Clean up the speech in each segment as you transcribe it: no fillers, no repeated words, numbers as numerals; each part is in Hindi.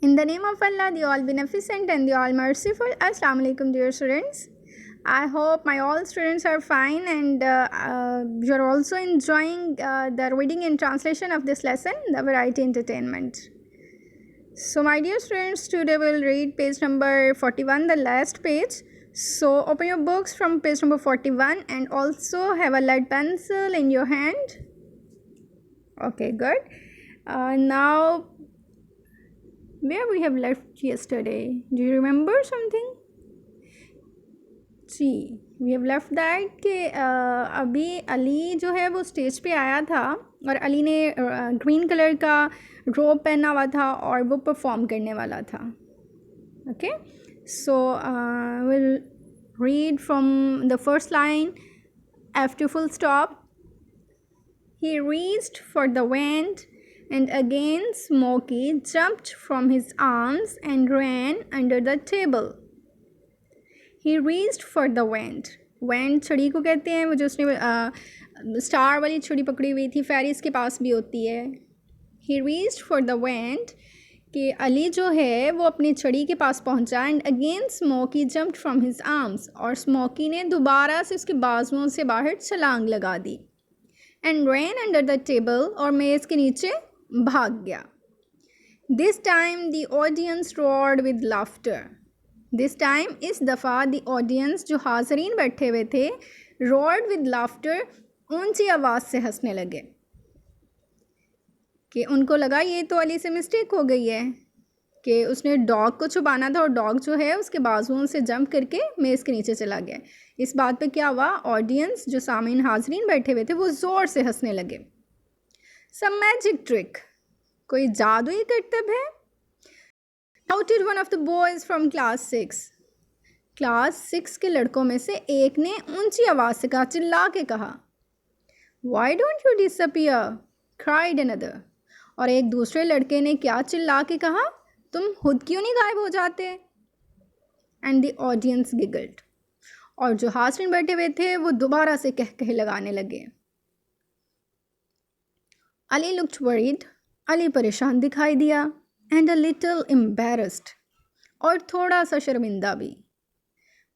In the name of Allah, the All Beneficent and the All Merciful. Assalamu alaikum, dear students. I hope my all students are fine and you're also enjoying the reading and translation of this lesson, the Variety Entertainment. So my dear students, today we'll read page number 41, the last page. So open your books from page number 41 and also have a lead pencil in your hand. Okay, good. Now, where we have left yesterday? Do you remember something? Ji, we have left that कि अभी अली जो है वो स्टेज पे आया था और अली ने ग्रीन कलर का रोब पहना हुआ था और वो परफॉर्म करने वाला था. Okay, so will read from the first line after full stop. He reached for the wand, and again Smokey jumped from his arms and ran under the table. He reached for the wand. Wand छड़ी को कहते हैं, वो जो उसने स्टार वाली छड़ी पकड़ी हुई थी, फेरिस के पास भी होती है. He reached for the wand कि अली जो है वो अपनी छड़ी के पास पहुंचा. And again Smokey jumped from his arms, और स्मोकी ने दोबारा से उसके बाजुओं से बाहर छलांग लगा दी. And ran under the table, और मेज़ के नीचे भाग गया. This time the audience roared with laughter. This time इस दफ़ा the audience जो हाज़रीन बैठे हुए थे roared with laughter, ऊंची आवाज़ से हंसने लगे कि उनको लगा ये तो अली से मिस्टेक हो गई है कि उसने डॉग को छुपाना था और डॉग जो है उसके बाजुओं से जंप करके मेज़ के नीचे चला गया. इस बात पे क्या हुआ, ऑडियंस जो सामीन हाजरीन बैठे हुए थे वो ज़ोर से हंसने लगे. सम मैजिक ट्रिक, कोई जादुई करतब है. shouted one of the boys from class 6. Class 6 के लड़कों में से एक ने ऊंची आवाज़ से कहा, चिल्ला के कहा. Why don't you disappear? cried another. और एक दूसरे लड़के ने क्या चिल्ला के कहा, तुम खुद क्यों नहीं गायब हो जाते. And the audience giggled. और जो हाज़रीन बैठे हुए थे वो दोबारा से कह लगाने लगे. Ali looked worried. अली परेशान दिखाई दिया. And a little embarrassed. और थोड़ा सा शर्मिंदा भी.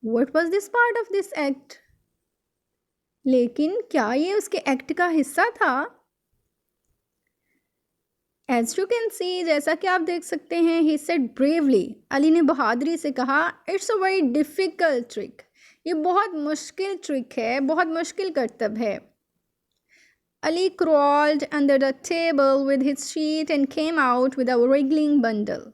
What was this part of this act? लेकिन क्या ये उसके एक्ट का हिस्सा था? As you can see, जैसा कि आप देख सकते हैं, he said bravely. अली ने बहादुरी से कहा, It's a very difficult trick. ये बहुत मुश्किल ट्रिक है, बहुत मुश्किल करतब है. Ali crawled under the table with his sheet and came out with a wriggling bundle.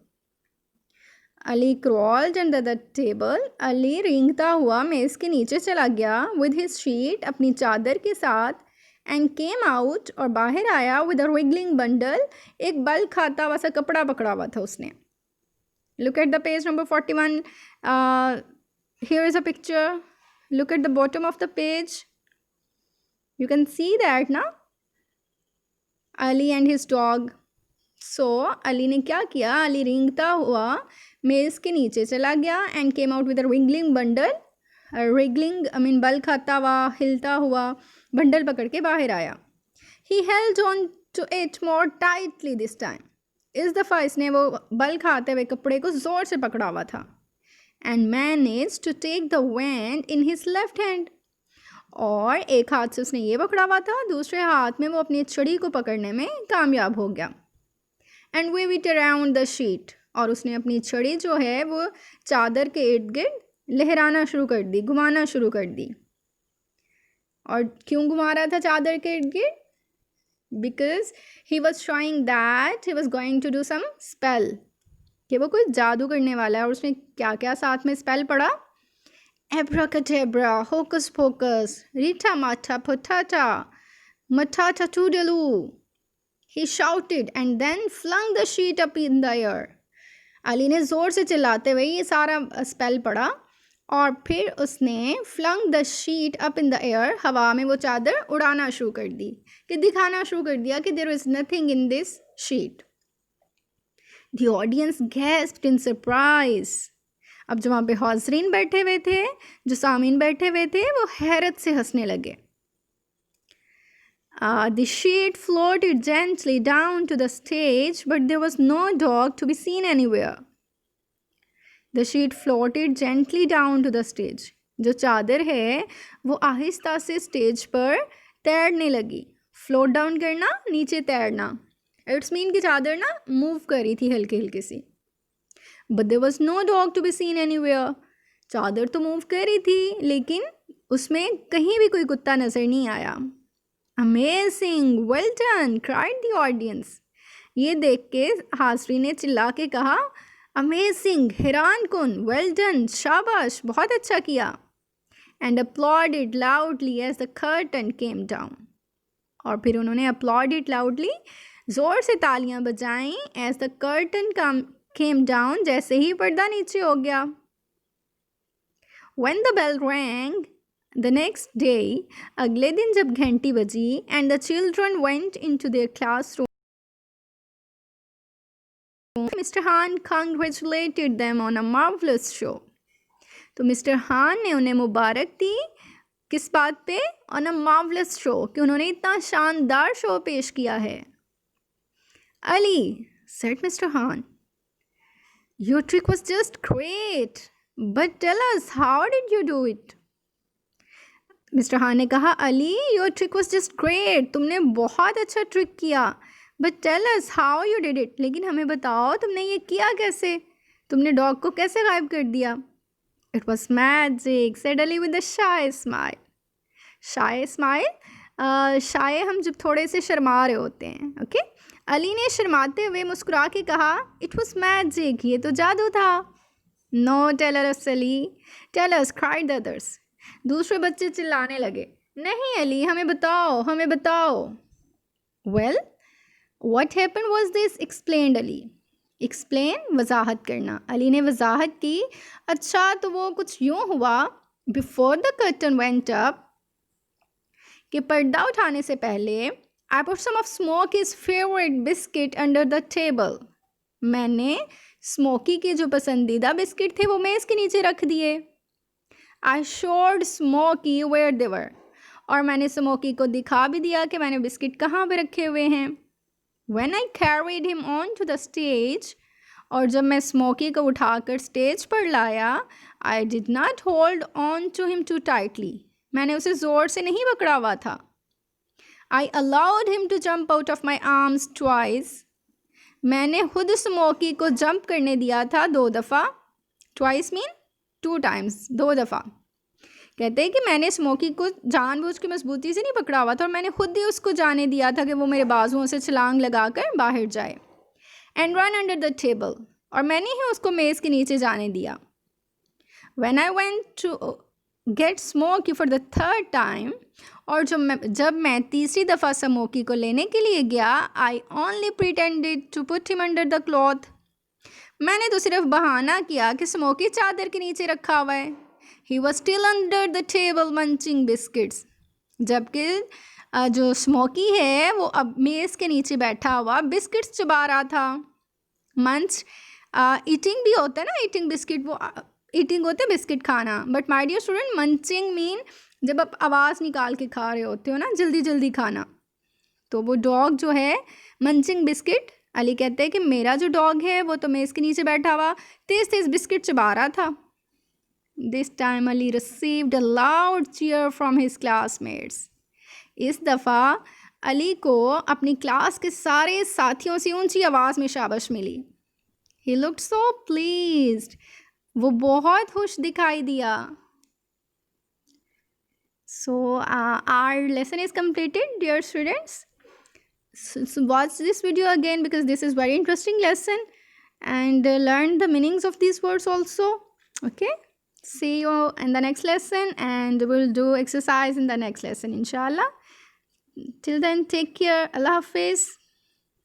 Ali crawled under the table. Ali रेंगता हुआ मेज़ के नीचे चला गया with his sheet, अपनी चादर के साथ, and came out, और बाहर आया with a wriggling bundle, एक बल खाता हुआ सा कपड़ा पकड़ा हुआ था उसने. Look at the page number 41. Here is a picture. Look at the bottom of the page. You can see that ना, Ali and his dog. So Ali ने क्या किया, अली रेंगता हुआ मेज़ के नीचे चला गया and came out with a wriggling bundle. wriggling I mean बल खाता हुआ, हिलता हुआ बंडल पकड़ के बाहर आया. He held on to it more tightly this time. इस दफ़ा इसने वो बल खाते हुए कपड़े को ज़ोर से पकड़ा हुआ था. And managed to take the wand in his left hand. और एक हाथ से उसने ये पकड़ा हुआ था, दूसरे हाथ में वो अपनी छड़ी को पकड़ने में कामयाब हो गया. And wave it around the sheet. और उसने अपनी छड़ी जो है वो चादर के इर्द गिर्द लहराना शुरू कर दी, घुमाना शुरू कर दी. और क्यों घुमा रहा था चादर के इर्द गिर्द? Because he was showing that he was going to do some spell. कि वो कोई जादू करने वाला है. और उसने क्या क्या साथ में स्पेल पढ़ा? Abracadabra, hocus pocus, rita mata potata, matata toodaloo. He shouted and then flung the sheet up in the air. Ali ने ज़ोर से चिल्लाते हुए ये सारा स्पेल पढ़ा और फिर उसने flung the sheet up in the air, हवा में वो चादर उड़ाना शुरू कर दी, कि दिखाना शुरू कर दिया कि there is nothing in this sheet. The audience gasped in surprise. अब जो वहाँ पे हाज़रीन बैठे हुए थे, जो सामीन बैठे हुए थे, वो हैरत से हंसने लगे. The sheet floated gently down to the stage, but there was no dog to be seen anywhere. The sheet floated gently down to the stage. जो चादर है वो आहिस्ता से स्टेज पर तैरने लगी. फ्लोट डाउन करना, नीचे तैरना. इट्स मीन कि चादर ना मूव कर रही थी हल्के हल्के सी. But there was no dog to be seen anywhere. चादर तो मूव कर रही थी लेकिन उसमें कहीं भी कोई कुत्ता नज़र नहीं आया. Amazing, well done, cried the audience. ये देख के हाजरी ने चिल्ला के कहा, अमेजिंग, हैरान कुन, वेल डन, शाबाश, बहुत अच्छा किया. And applauded loudly as the curtain came down. और फिर उन्होंने अपलॉडेड लाउडली, ज़ोर से तालियां बजाईं, as the curtain came down, जैसे ही पर्दा नीचे हो गया. When the bell rang the next day, अगले दिन जब घंटी बजी, and the children went into their classroom, mister Han congratulated them on a marvelous show. तो मिस्टर हान ने उन्हें मुबारक दी. किस बात पे? ऑन अ मार्वलस शो, कि उन्होंने इतना शानदार शो पेश किया है. Ali, said mister Han, your trick was just great, but tell us how did you do it. Mister Han ने कहा, Ali, your trick was just great, तुमने बहुत अच्छा ट्रिक किया, but tell us how you did it, लेकिन हमें बताओ तुमने ये किया कैसे, तुमने डॉग को कैसे गायब कर दिया. It was magic, said Ali with a shy smile. Shy smile, shy हम जब थोड़े से शर्मा रहे होते हैं. ओके, अली ने शर्माते हुए मुस्कुरा के कहा, इट वॉज मैजिक, ये तो जादू था. No tell us Ali, tell us, cried the others. दूसरे बच्चे चिल्लाने लगे, नहीं अली, हमें बताओ, हमें बताओ. Well, what happen was this, explained Ali. Explain, वजाहत करना. अली ने वजाहत की, अच्छा तो वो कुछ यूँ हुआ, before the curtain went up, कि पर्दा उठाने से पहले, I put some of Smokey's favourite biscuit under the table. मैंने स्मोकी के जो पसंदीदा बिस्किट थे वो मेज़ के नीचे रख दिए. I showed Smokey where they were, और मैंने स्मोकी को दिखा भी दिया कि मैंने बिस्किट कहाँ पे रखे हुए हैं. When I carried him on to the stage, और जब मैं स्मोकी को उठाकर स्टेज पर लाया, I did not hold on to him too tightly. मैंने उसे ज़ोर से नहीं पकड़ा हुआ था. I allowed him to jump out of my arms twice. मैंने खुद स्मोकी को जंप करने दिया था 2 दफ़ा. Twice mean 2 times, 2 दफ़ा. कहते हैं कि मैंने स्मोकी को जानबूझ के मजबूती से नहीं पकड़ा हुआ था, और मैंने खुद ही उसको जाने दिया था कि वो मेरे बाजुओं से छलांग लगाकर बाहर जाए. And run under the table, और मैंने ही उसको मेज़ के नीचे जाने दिया. When I went to get Smokey for the third time, और जब मैं तीसरी दफ़ा स्मोकी को लेने के लिए गया, I only pretended to put him under the cloth. मैंने तो सिर्फ बहाना किया कि स्मोकी चादर के नीचे रखा हुआ है. He was still under the table munching biscuits. जबकि जो स्मोकी है वो अब मेज़ के नीचे बैठा हुआ बिस्किट्स चबा रहा था. मंच ईटिंग भी होता है ना, ईटिंग बिस्किट, वो ईटिंग होता है बिस्किट खाना. But my dear student, munching mean जब आप आवाज़ निकाल के खा रहे होते हो ना, जल्दी जल्दी खाना. तो वो डॉग जो है मंचिंग बिस्किट, अली कहते हैं कि मेरा जो डॉग है वो तो मेज़ के नीचे बैठा हुआ तेज़ तेज़ बिस्किट चबा रहा था. This time Ali received a loud cheer from his classmates. इस दफ़ा अली को अपनी क्लास के सारे साथियों से ऊंची आवाज़ में शाबाश मिली. He looked so pleased. वो बहुत खुश दिखाई दिया. So our lesson is completed, dear students. So watch this video again because this is very interesting lesson, and learn the meanings of these words also. Okay. See you in the next lesson, and we'll do exercise in the next lesson, inshallah. Till then, take care. Allah Hafiz.